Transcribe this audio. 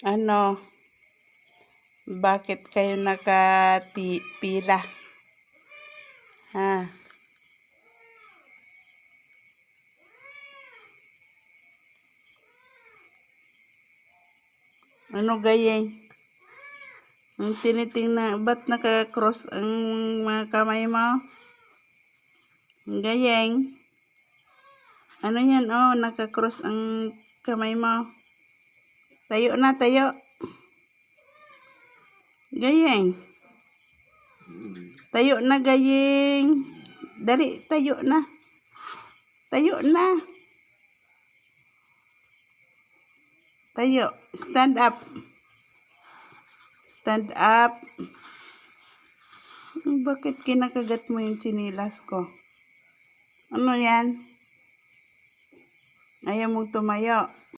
Ano, bakit kayo nakapila? Ha? Ano gayeng? Ang tinitingnan, ba't naka-cross ang mga kamay mo? Gayeng. Ano yan? Oh, naka-cross ang kamay mo. Tayo na, tayo. Gayeng. Tayo na, gayeng. Dali, tayo na. Tayo na. Tayo. Stand up. Stand up. Bakit kinakagat mo yung tsinilas ko? Ano yan? Ayaw mong tumayo.